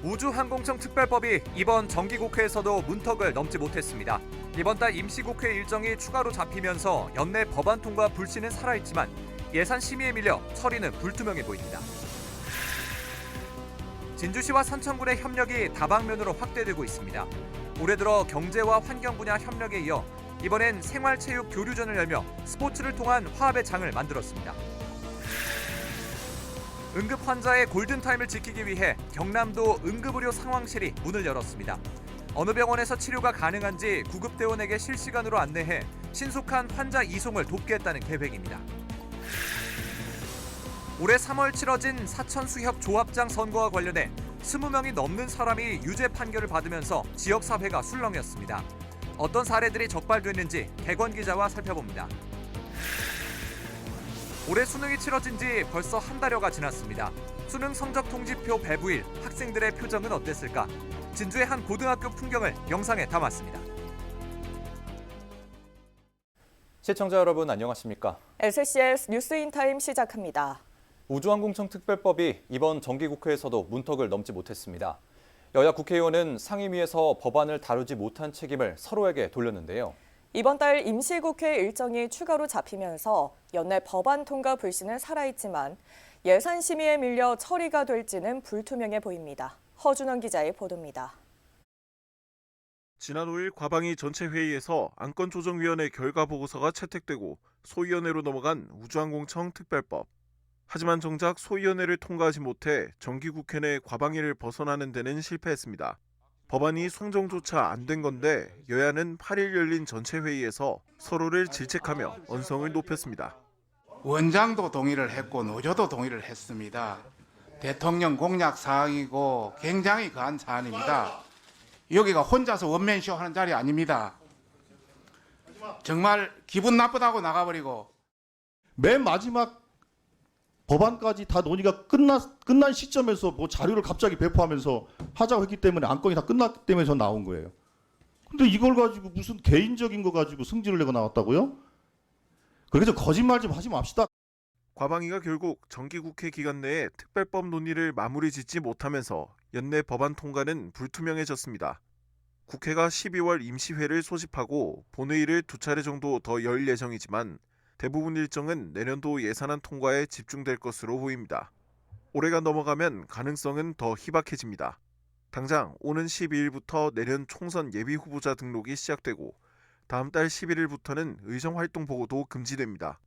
우주항공청 특별법이 이번 정기국회에서도 문턱을 넘지 못했습니다. 이번 달 임시국회 일정이 추가로 잡히면서 연내 법안 통과 불씨는 살아있지만 예산 심의에 밀려 처리는 불투명해 보입니다. 진주시와 산청군의 협력이 다방면으로 확대되고 있습니다. 올해 들어 경제와 환경 분야 협력에 이어 이번엔 생활체육 교류전을 열며 스포츠를 통한 화합의 장을 만들었습니다. 응급 환자의 골든타임을 지키기 위해 경남도 응급의료 상황실이 문을 열었습니다. 어느 병원에서 치료가 가능한지 구급대원에게 실시간으로 안내해 신속한 환자 이송을 돕겠다는 계획입니다. 올해 3월 치러진 사천수협 조합장 선거와 관련해 20명이 넘는 사람이 유죄 판결을 받으면서 지역사회가 술렁였습니다. 어떤 사례들이 적발됐는지 객원 기자와 살펴봅니다. 올해 수능이 치러진 지 벌써 한 달여가 지났습니다. 수능 성적 통지표 배부일 학생들의 표정은 어땠을까? 진주의 한 고등학교 풍경을 영상에 담았습니다. 시청자 여러분 안녕하십니까? SCS 뉴스인타임 시작합니다. 우주항공청 특별법이 이번 정기국회에서도 문턱을 넘지 못했습니다. 여야 국회의원은 상임위에서 법안을 다루지 못한 책임을 서로에게 돌렸는데요. 이번 달 임시국회 일정이 추가로 잡히면서 연내 법안 통과 불씨는 살아있지만 예산 심의에 밀려 처리가 될지는 불투명해 보입니다. 허준원 기자의 보도입니다. 지난 5일 과방위 전체회의에서 안건조정위원회 결과보고서가 채택되고 소위원회로 넘어간 우주항공청 특별법. 하지만 정작 소위원회를 통과하지 못해 정기국회 내 과방위를 벗어나는 데는 실패했습니다. 법안이 송정조차 안 된 건데 여야는 8일 열린 전체회의에서 서로를 질책하며 언성을 높였습니다. 원장도 동의를 했고 노조도 동의를 했습니다. 대통령 공약 사항이고 굉장히 과한 사안입니다. 여기가 혼자서 원맨쇼 하는 자리 아닙니다. 정말 기분 나쁘다고 나가버리고 맨 마지막 법안까지 다 논의가 끝난 시점에서 뭐 자료를 갑자기 배포하면서 하자고 했기 때문에 안건이 다 끝났기 때문에 저 나온 거예요. 근데 이걸 가지고 무슨 개인적인 거 가지고 승질을 내고 나왔다고요? 그래서 거짓말 좀 하지 맙시다. 과방위가 결국 정기국회 기간 내에 특별법 논의를 마무리 짓지 못하면서 연내 법안 통과는 불투명해졌습니다. 국회가 12월 임시회를 소집하고 본회의를 2차례 정도 더 열 예정이지만 대부분 일정은 내년도 예산안 통과에 집중될 것으로 보입니다. 올해가 넘어가면 가능성은 더 희박해집니다. 당장 오는 12일부터 내년 총선 예비 후보자 등록이 시작되고 다음 달 11일부터는 의정활동 보고도 금지됩니다.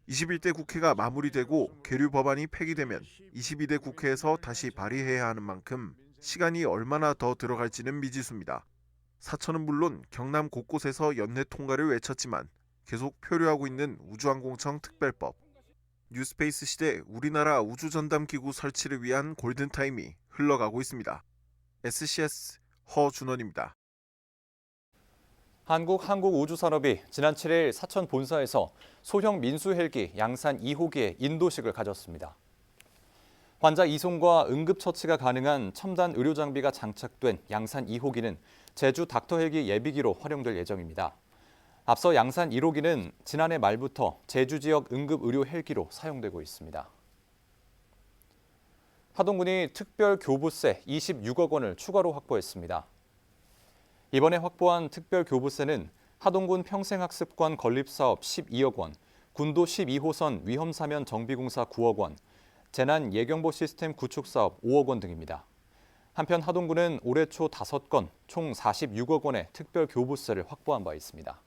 21대 국회가 마무리되고 계류 법안이 폐기되면 22대 국회에서 다시 발의해야 하는 만큼 시간이 얼마나 더 들어갈지는 미지수입니다. 사천은 물론 경남 곳곳에서 연내 통과를 외쳤지만 계속 표류하고 있는 우주항공청 특별법. 뉴스페이스 시대 우리나라 우주전담기구 설치를 위한 골든타임이 흘러가고 있습니다. SCS 허준원입니다. 한국항공우주산업이 지난 7일 사천 본사에서 소형 민수 헬기 양산 2호기의 인도식을 가졌습니다. 환자 이송과 응급처치가 가능한 첨단 의료장비가 장착된 양산 2호기는 제주 닥터 헬기 예비기로 활용될 예정입니다. 앞서 양산 1호기는 지난해 말부터 제주 지역 응급의료 헬기로 사용되고 있습니다. 하동군이 특별 교부세 26억 원을 추가로 확보했습니다. 이번에 확보한 특별 교부세는 하동군 평생학습관 건립사업 12억 원, 군도 12호선 위험사면 정비공사 9억 원, 재난 예경보 시스템 구축사업 5억 원 등입니다. 한편 하동군은 올해 초 5건 총 46억 원의 특별 교부세를 확보한 바 있습니다.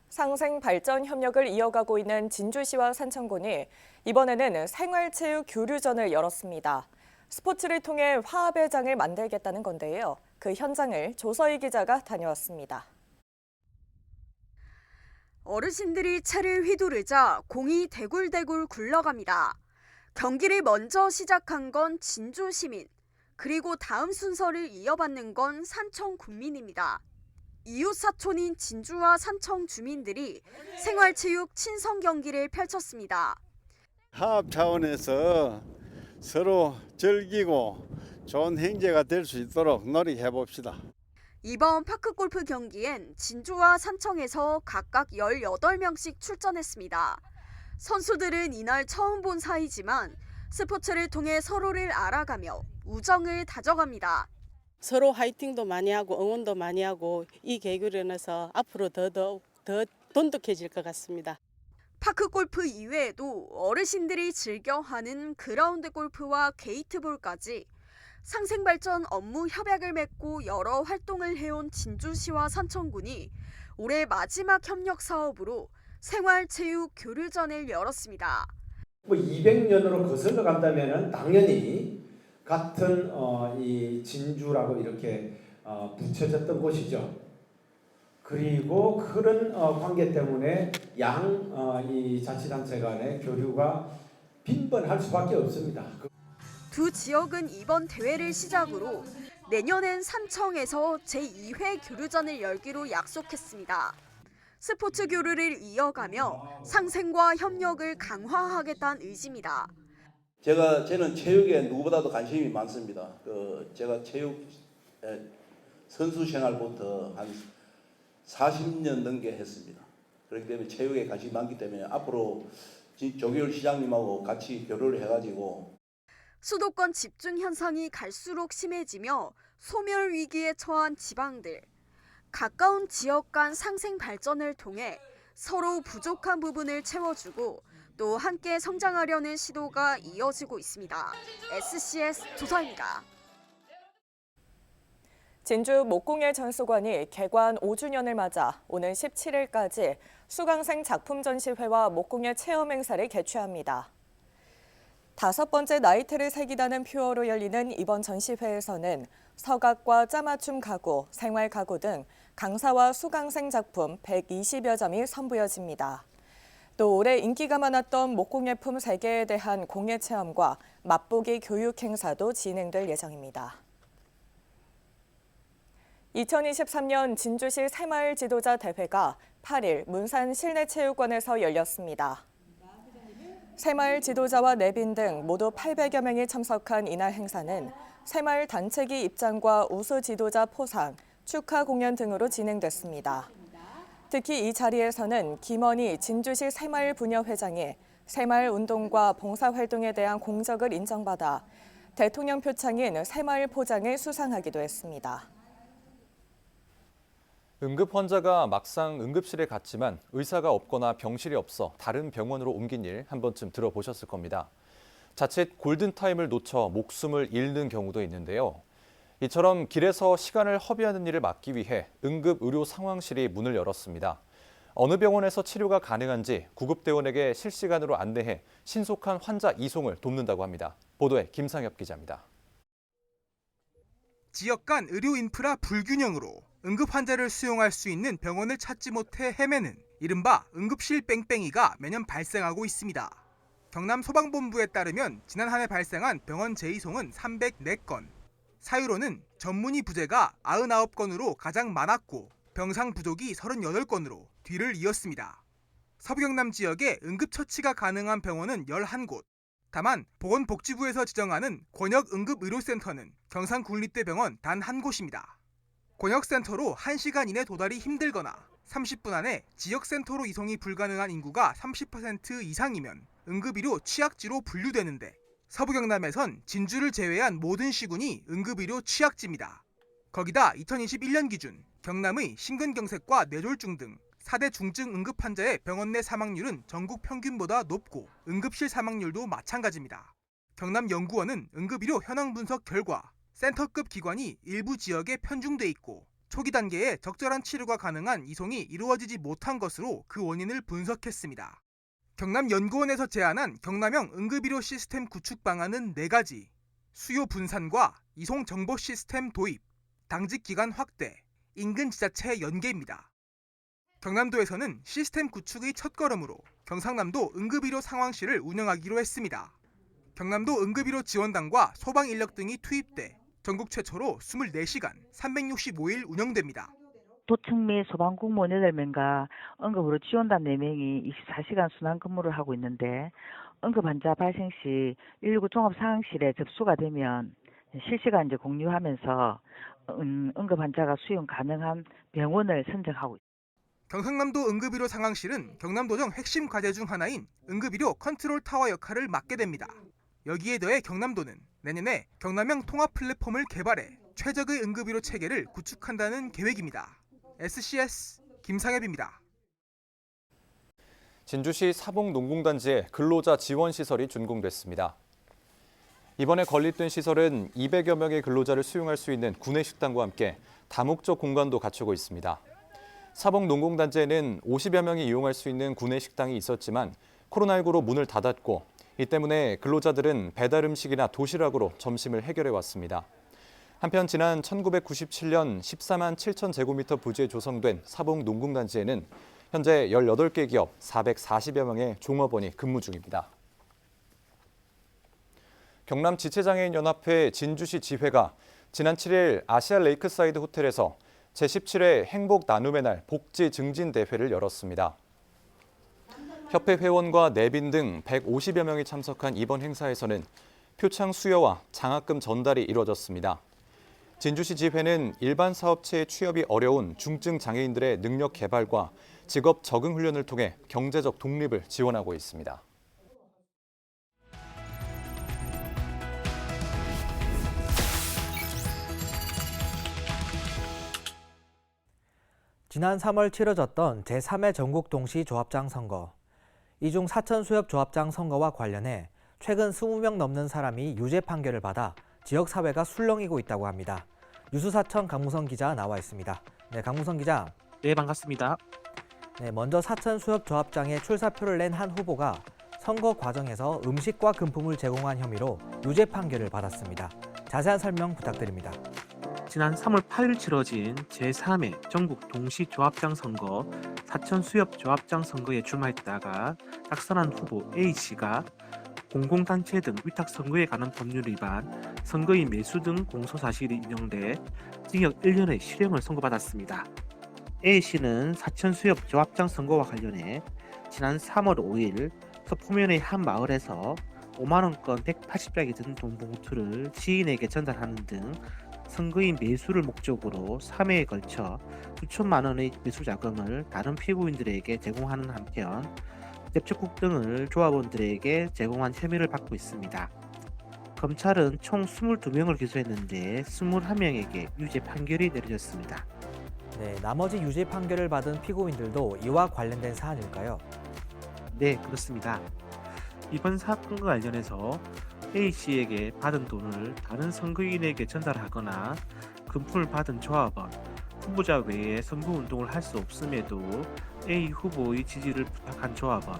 상생 발전 협력을 이어가고 있는 진주시와 산청군이 이번에는 생활체육 교류전을 열었습니다. 스포츠를 통해 화합의 장을 만들겠다는 건데요. 그 현장을 조서희 기자가 다녀왔습니다. 어르신들이 채를 휘두르자 공이 대굴대굴 굴러갑니다. 경기를 먼저 시작한 건 진주 시민, 그리고 다음 순서를 이어받는 건 산청 군민입니다. 이웃 사촌인 진주와 산청 주민들이 생활체육 친선 경기를 펼쳤습니다. 화합 차원에서 서로 즐기고 좋은 행제가 될 수 있도록 노력해 봅시다. 이번 파크골프 경기엔 진주와 산청에서 각각 18명씩 출전했습니다. 선수들은 이날 처음 본 사이지만 스포츠를 통해 서로를 알아가며 우정을 다져갑니다. 서로 화이팅도 많이 하고 응원도 많이 하고 이 계기로 인해서 앞으로 더 돈독해질 것 같습니다. 파크 골프 이외에도 어르신들이 즐겨하는 그라운드 골프와 게이트볼까지 상생발전 업무 협약을 맺고 여러 활동을 해온 진주시와 산청군이 올해 마지막 협력 사업으로 생활체육 교류전을 열었습니다. 200년으로 거슬러 간다면은 당연히 같은 이 진주라고 이렇게 붙여졌던 곳이죠. 그리고 그런 관계 때문에 이 자치단체 간의 교류가 빈번할 수밖에 없습니다. 두 지역은 이번 대회를 시작으로 내년엔 산청에서 제2회 교류전을 열기로 약속했습니다. 스포츠 교류를 이어가며 상생과 협력을 강화하겠다는 의지입니다. 저는 체육에 누구보다도 관심이 많습니다. 제가 체육 선수 생활부터 한 40년 넘게 했습니다. 그렇기 때문에 체육에 관심이 많기 때문에 앞으로 조기율 시장님하고 같이 교류를 해가지고 수도권 집중 현상이 갈수록 심해지며 소멸 위기에 처한 지방들, 가까운 지역 간 상생 발전을 통해 서로 부족한 부분을 채워주고 또 함께 성장하려는 시도가 이어지고 있습니다. SCS 조사입니다. 진주 목공예 전수관이 개관 5주년을 맞아 오는 17일까지 수강생 작품 전시회와 목공예 체험 행사를 개최합니다. 5번째 나이트를 새기다는 표어로 열리는 이번 전시회에서는 서각과 짜맞춤 가구, 생활 가구 등 강사와 수강생 작품 120여 점이 선보여집니다. 또 올해 인기가 많았던 목공예품 3개에 대한 공예 체험과 맛보기 교육 행사도 진행될 예정입니다. 2023년 진주시 새마을 지도자 대회가 8일 문산 실내체육관에서 열렸습니다. 새마을 지도자와 내빈 등 모두 800여 명이 참석한 이날 행사는 새마을 단체기 입장과 우수 지도자 포상, 축하 공연 등으로 진행됐습니다. 특히 이 자리에서는 김원희 진주시 새마을 부녀회장이 새마을 운동과 봉사활동에 대한 공적을 인정받아 대통령 표창인 새마을 포장을 수상하기도 했습니다. 응급 환자가 막상 응급실에 갔지만 의사가 없거나 병실이 없어 다른 병원으로 옮긴 일 한 번쯤 들어보셨을 겁니다. 자칫 골든타임을 놓쳐 목숨을 잃는 경우도 있는데요. 이처럼 길에서 시간을 허비하는 일을 막기 위해 응급의료 상황실이 문을 열었습니다. 어느 병원에서 치료가 가능한지 구급대원에게 실시간으로 안내해 신속한 환자 이송을 돕는다고 합니다. 보도에 김상엽 기자입니다. 지역 간 의료 인프라 불균형으로 응급 환자를 수용할 수 있는 병원을 찾지 못해 헤매는 이른바 응급실 뺑뺑이가 매년 발생하고 있습니다. 경남 소방본부에 따르면 지난 한 해 발생한 병원 재이송은 304건. 사유로는 전문의 부재가 99건으로 가장 많았고 병상 부족이 38건으로 뒤를 이었습니다. 서부경남 지역에 응급처치가 가능한 병원은 11곳. 다만 보건복지부에서 지정하는 권역응급의료센터는 경상국립대병원 단 한 곳입니다. 권역센터로 1시간 이내 도달이 힘들거나 30분 안에 지역센터로 이송이 불가능한 인구가 30% 이상이면 응급의료 취약지로 분류되는데 서부경남에선 진주를 제외한 모든 시군이 응급의료 취약지입니다. 거기다 2021년 기준 경남의 심근경색과 뇌졸중 등 4대 중증 응급 환자의 병원 내 사망률은 전국 평균보다 높고 응급실 사망률도 마찬가지입니다. 경남연구원은 응급의료 현황 분석 결과 센터급 기관이 일부 지역에 편중돼 있고 초기 단계에 적절한 치료가 가능한 이송이 이루어지지 못한 것으로 그 원인을 분석했습니다. 경남연구원에서 제안한 경남형 응급의료 시스템 구축 방안은 4가지, 수요 분산과 이송 정보 시스템 도입, 당직 기간 확대, 인근 지자체 연계입니다. 경남도에서는 시스템 구축의 첫걸음으로 경상남도 응급의료 상황실을 운영하기로 했습니다. 경남도 응급의료 지원단과 소방인력 등이 투입돼 전국 최초로 24시간 365일 운영됩니다. 도청 및 소방공무원 8명과 응급의료 지원단 4명이 24시간 순환 근무를 하고 있는데 응급 환자 발생 시 119 종합상황실에 접수가 되면 실시간 공유하면서 응급 환자가 수용 가능한 병원을 선정하고 있습니다. 경상남도 응급의료 상황실은 경남도정 핵심 과제 중 하나인 응급의료 컨트롤 타워 역할을 맡게 됩니다. 여기에 더해 경남도는 내년에 경남형 통합 플랫폼을 개발해 최적의 응급의료 체계를 구축한다는 계획입니다. SCS 김상엽입니다. 진주시 사봉농공단지에 근로자 지원 시설이 준공됐습니다. 이번에 건립된 시설은 200여 명의 근로자를 수용할 수 있는 구내식당과 함께 다목적 공간도 갖추고 있습니다. 사봉농공단지에는 50여 명이 이용할 수 있는 구내식당이 있었지만 코로나19로 문을 닫았고 이 때문에 근로자들은 배달 음식이나 도시락으로 점심을 해결해 왔습니다. 한편 지난 1997년 14만 7천 제곱미터 부지에 조성된 사봉농공단지에는 현재 18개 기업 440여 명의 종업원이 근무 중입니다. 경남 지체장애인연합회 진주시 지회가 지난 7일 아시아 레이크사이드 호텔에서 제17회 행복 나눔의 날 복지 증진 대회를 열었습니다. 협회 회원과 내빈 등 150여 명이 참석한 이번 행사에서는 표창 수여와 장학금 전달이 이루어졌습니다. 진주시 지회는 일반 사업체에 취업이 어려운 중증 장애인들의 능력 개발과 직업 적응 훈련을 통해 경제적 독립을 지원하고 있습니다. 지난 3월 치러졌던 제3회 전국 동시 조합장 선거. 이 중 사천 수협 조합장 선거와 관련해 최근 20명 넘는 사람이 유죄 판결을 받아 지역사회가 술렁이고 있다고 합니다. 뉴스사천 강무성 기자 나와 있습니다. 네, 강무성 기자. 네, 반갑습니다. 네, 먼저 사천 수협 조합장에 출사표를 낸 한 후보가 선거 과정에서 음식과 금품을 제공한 혐의로 유죄 판결을 받았습니다. 자세한 설명 부탁드립니다. 지난 3월 8일 치러진 제3회 전국 동시 조합장 선거 사천 수협 조합장 선거에 출마했다가 낙선한 후보 A씨가 공공단체 등 위탁선거에 관한 법률 위반, 선거인 매수 등 공소사실이 인정돼 징역 1년의 실형을 선고받았습니다. A씨는 사천 수협 조합장 선거와 관련해 지난 3월 5일 서포면의 한 마을에서 5만원권 180장이 든 돈 봉투를 지인에게 전달하는 등 선거인 매수를 목적으로 3회에 걸쳐 수천만 원의 매수 자금을 다른 피고인들에게 제공하는 한편 납치국 등을 조합원들에게 제공한 혐의를 받고 있습니다. 검찰은 총 22명을 기소했는데 21명에게 유죄 판결이 내려졌습니다. 네, 나머지 유죄 판결을 받은 피고인들도 이와 관련된 사안일까요? 네, 그렇습니다. 이번 사건과 관련해서 A씨에게 받은 돈을 다른 선거인에게 전달하거나 금품을 받은 조합원, 후보자 외에 선거운동을 할 수 없음에도 A 후보의 지지를 부탁한 조합원,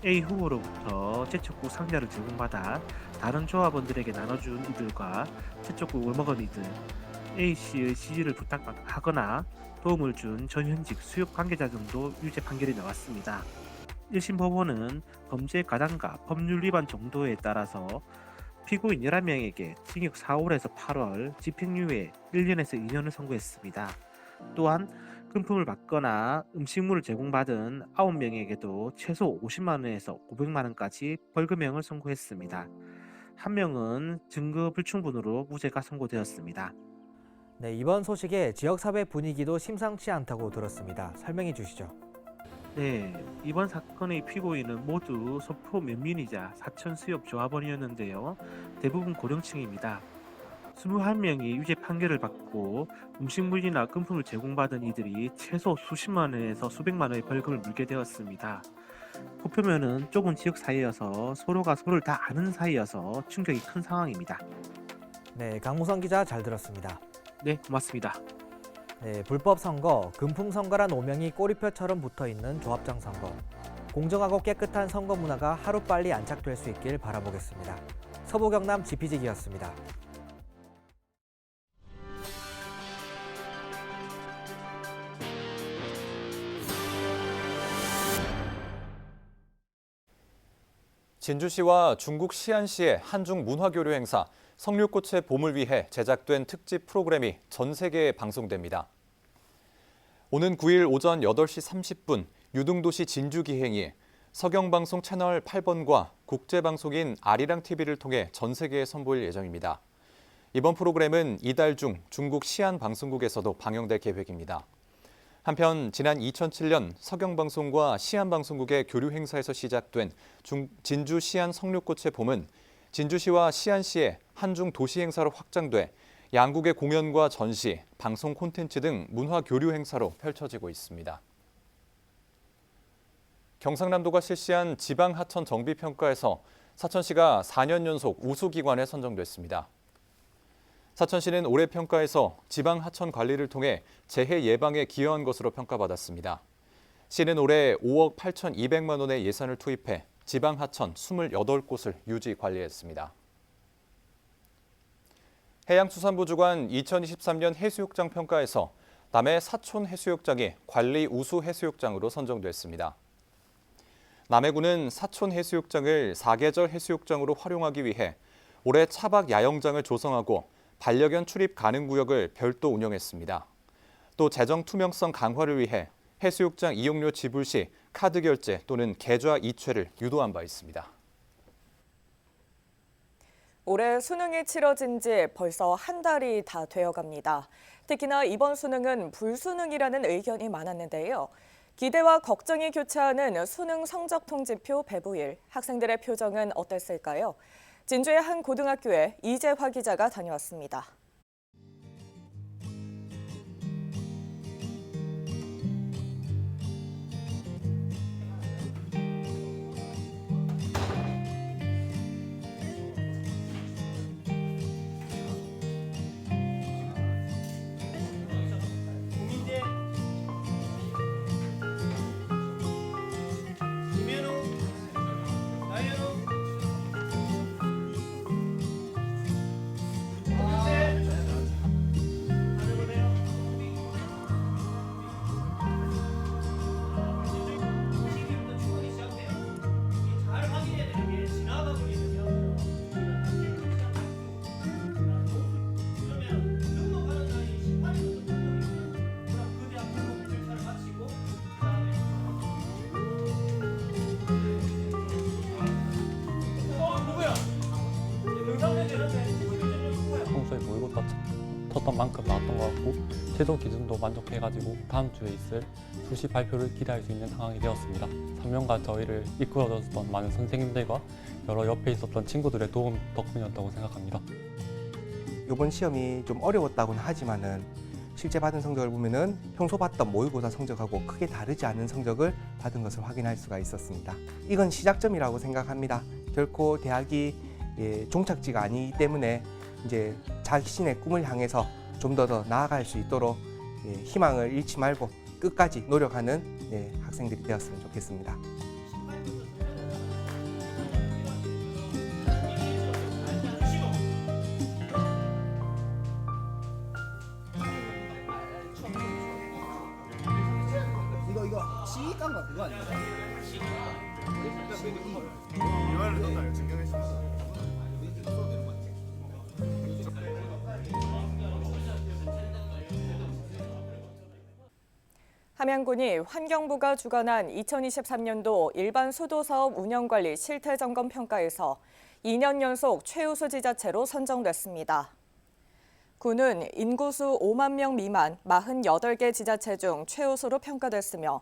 A 후보로부터 제척국 상자를 제공받아 다른 조합원들에게 나눠준 이들과 제척국을 먹은 이들, A씨의 지지를 부탁하거나 도움을 준 전현직 수협 관계자 등도 유죄 판결이 나왔습니다. 1심 법원은 범죄 가담과 법률 위반 정도에 따라서 피고인 11명에게 징역 4월에서 8월, 집행유예 1년에서 2년을 선고했습니다. 또한 금품을 받거나 음식물을 제공받은 9명에게도 최소 50만 원에서 500만 원까지 벌금형을 선고했습니다. 한 명은 증거 불충분으로 무죄가 선고되었습니다. 네, 이번 소식에 지역사회 분위기도 심상치 않다고 들었습니다. 설명해 주시죠. 네, 이번 사건의 피고인은 모두 소포 면민이자 사천 수협 조합원이었는데요. 대부분 고령층입니다. 21명이 유죄 판결을 받고 음식물이나 금품을 제공받은 이들이 최소 수십만 원에서 수백만 원의 벌금을 물게 되었습니다. 보표면은 좁은 지역 사이여서 서로가 서로를 다 아는 사이여서 충격이 큰 상황입니다. 네, 강무성 기자 잘 들었습니다. 네, 고맙습니다. 네, 불법 선거, 금품 선거란 오명이 꼬리표처럼 붙어있는 조합장 선거. 공정하고 깨끗한 선거 문화가 하루빨리 안착될 수 있길 바라보겠습니다. 서부경남 지피지기였습니다. 진주시와 중국 시안시의 한중 문화교류 행사 석류꽃의 봄을 위해 제작된 특집 프로그램이 전 세계에 방송됩니다. 오는 9일 오전 8시 30분 유등도시 진주기행이 서경방송 채널 8번과 국제방송인 아리랑TV를 통해 전 세계에 선보일 예정입니다. 이번 프로그램은 이달 중 중국 시안 방송국에서도 방영될 계획입니다. 한편 지난 2007년 서경방송과 시안방송국의 교류 행사에서 시작된 진주 시안 석류꽃의 봄은 진주시와 시안시의 한중 도시 행사로 확장돼 양국의 공연과 전시, 방송 콘텐츠 등 문화 교류 행사로 펼쳐지고 있습니다. 경상남도가 실시한 지방 하천 정비 평가에서 사천시가 4년 연속 우수기관에 선정됐습니다. 사천시는 올해 평가에서 지방 하천 관리를 통해 재해 예방에 기여한 것으로 평가받았습니다. 시는 올해 5억 8,200만 원의 예산을 투입해 지방 하천 28곳을 유지 관리했습니다. 해양수산부 주관 2023년 해수욕장 평가에서 남해 사촌 해수욕장이 관리 우수 해수욕장으로 선정됐습니다. 남해군은 사촌 해수욕장을 4계절 해수욕장으로 활용하기 위해 올해 차박 야영장을 조성하고 반려견 출입 가능 구역을 별도 운영했습니다. 또 재정 투명성 강화를 위해 해수욕장 이용료 지불 시 카드 결제 또는 계좌 이체를 유도한 바 있습니다. 올해 수능이 치러진 지 벌써 한 달이 다 되어갑니다. 특히나 이번 수능은 불수능이라는 의견이 많았는데요. 기대와 걱정이 교차하는 수능 성적 통지표 배부일, 학생들의 표정은 어땠을까요? 진주의 한 고등학교에 이재화 기자가 다녀왔습니다. 평소에 모의고사 쳤던 만큼 나왔던 것 같고 최종 기준도 만족해가지고 다음 주에 있을 수시 발표를 기대할 수 있는 상황이 되었습니다. 3년간 저희를 이끌어줬던 많은 선생님들과 여러 옆에 있었던 친구들의 도움 덕분이었다고 생각합니다. 이번 시험이 좀 어려웠다고는 하지만은 실제 받은 성적을 보면은 평소 봤던 모의고사 성적하고 크게 다르지 않은 성적을 받은 것을 확인할 수가 있었습니다. 이건 시작점이라고 생각합니다. 결코 대학이 종착지가 아니기 때문에 이제 자신의 꿈을 향해서 좀 더 나아갈 수 있도록 희망을 잃지 말고 끝까지 노력하는 학생들이 되었으면 좋겠습니다. 이거 시간 거 그거 아니야? 이거를 썼나요? 증명했습니다. 함양군이 환경부가 주관한 2023년도 일반 수도사업 운영관리 실태점검 평가에서 2년 연속 최우수 지자체로 선정됐습니다. 군은 인구수 5만 명 미만 48개 지자체 중 최우수로 평가됐으며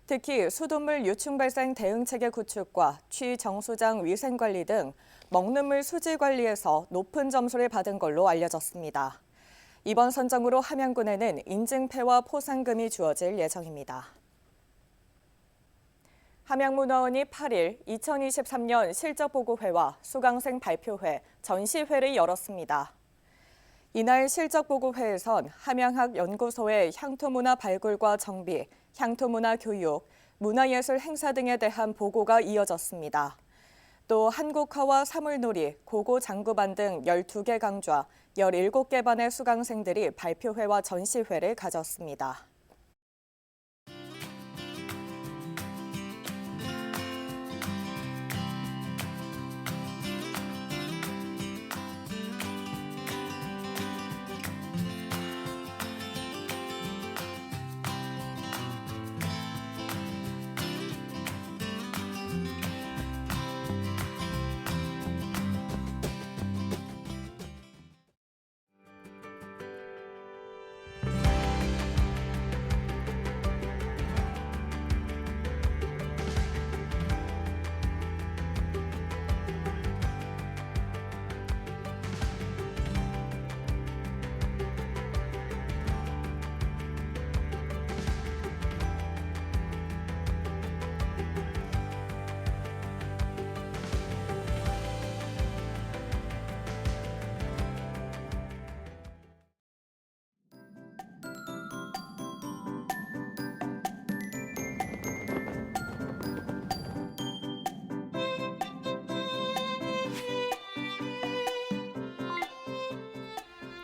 특히 수돗물 유충 발생 대응체계 구축과 취정수장 위생관리 등 먹는 물 수질 관리에서 높은 점수를 받은 걸로 알려졌습니다. 이번 선정으로 함양군에는 인증패와 포상금이 주어질 예정입니다. 함양문화원이 8일 2023년 실적보고회와 수강생 발표회, 전시회를 열었습니다. 이날 실적보고회에선 함양학 연구소의 향토문화 발굴과 정비, 향토문화 교육, 문화예술 행사 등에 대한 보고가 이어졌습니다. 또 한국화와 사물놀이, 고고장구반 등 12개 강좌, 17개 반의 수강생들이 발표회와 전시회를 가졌습니다.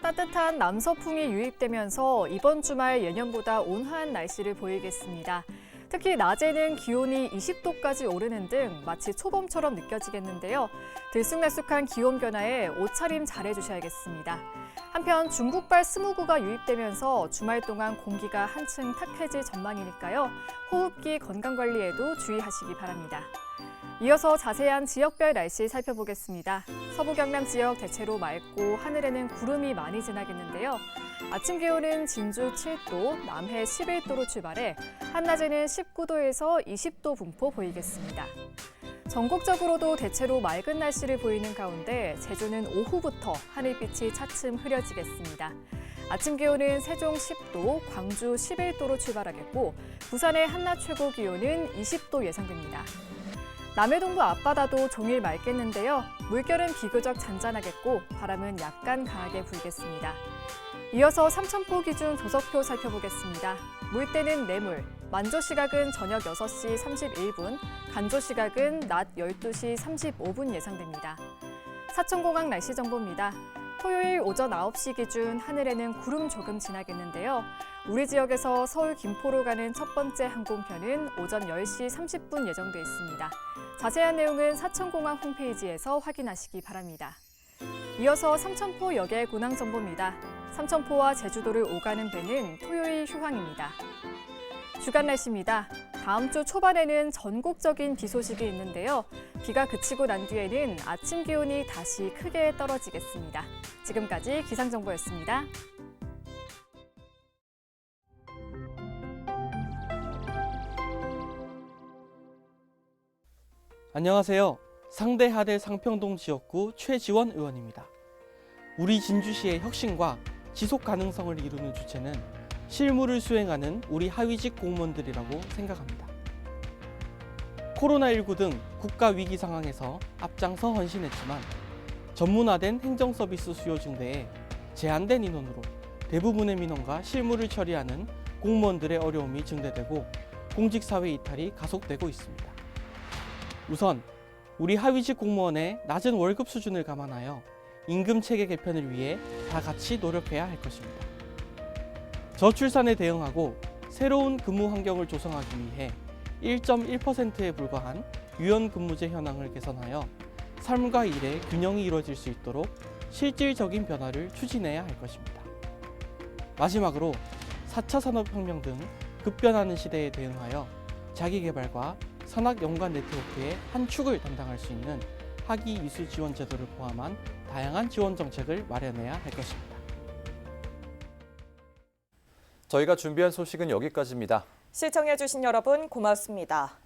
따뜻한 남서풍이 유입되면서 이번 주말 예년보다 온화한 날씨를 보이겠습니다. 특히 낮에는 기온이 20도까지 오르는 등 마치 초봄처럼 느껴지겠는데요. 들쑥날쑥한 기온 변화에 옷차림 잘해주셔야겠습니다. 한편 중국발 스모그가 유입되면서 주말 동안 공기가 한층 탁해질 전망이니까요. 호흡기 건강관리에도 주의하시기 바랍니다. 이어서 자세한 지역별 날씨 살펴보겠습니다. 서부 경남 지역 대체로 맑고 하늘에는 구름이 많이 지나겠는데요. 아침 기온은 진주 7도, 남해 11도로 출발해 한낮에는 19도에서 20도 분포 보이겠습니다. 전국적으로도 대체로 맑은 날씨를 보이는 가운데 제주는 오후부터 하늘빛이 차츰 흐려지겠습니다. 아침 기온은 세종 10도, 광주 11도로 출발하겠고 부산의 한낮 최고 기온은 20도 예상됩니다. 남해동부 앞바다도 종일 맑겠는데요. 물결은 비교적 잔잔하겠고 바람은 약간 강하게 불겠습니다. 이어서 삼천포 기준 도석표 살펴보겠습니다. 물때는 내물, 만조 시각은 저녁 6시 31분, 간조 시각은 낮 12시 35분 예상됩니다. 사천공항 날씨 정보입니다. 토요일 오전 9시 기준 하늘에는 구름 조금 지나겠는데요. 우리 지역에서 서울 김포로 가는 첫 번째 항공편은 오전 10시 30분 예정돼 있습니다. 자세한 내용은 사천공항 홈페이지에서 확인하시기 바랍니다. 이어서 삼천포 역의 군항 정보입니다. 삼천포와 제주도를 오가는 배는 토요일 휴항입니다. 주간 날씨입니다. 다음 주 초반에는 전국적인 비 소식이 있는데요. 비가 그치고 난 뒤에는 아침 기온이 다시 크게 떨어지겠습니다. 지금까지 기상정보였습니다. 안녕하세요. 상대 하대 상평동 지역구 최지원 의원입니다. 우리 진주시의 혁신과 지속 가능성을 이루는 주체는 실무를 수행하는 우리 하위직 공무원들이라고 생각합니다. 코로나19 등 국가 위기 상황에서 앞장서 헌신했지만 전문화된 행정 서비스 수요 증대에 제한된 인원으로 대부분의 민원과 실무를 처리하는 공무원들의 어려움이 증대되고 공직사회 이탈이 가속되고 있습니다. 우선 우리 하위직 공무원의 낮은 월급 수준을 감안하여 임금 체계 개편을 위해 다 같이 노력해야 할 것입니다. 저출산에 대응하고 새로운 근무 환경을 조성하기 위해 1.1%에 불과한 유연근무제 현황을 개선하여 삶과 일의 균형이 이루어질 수 있도록 실질적인 변화를 추진해야 할 것입니다. 마지막으로 4차 산업혁명 등 급변하는 시대에 대응하여 자기개발과 산학연관 네트워크의 한 축을 담당할 수 있는 학위 이수 지원 제도를 포함한 다양한 지원 정책을 마련해야 할 것입니다. 저희가 준비한 소식은 여기까지입니다. 시청해주신 여러분 고맙습니다.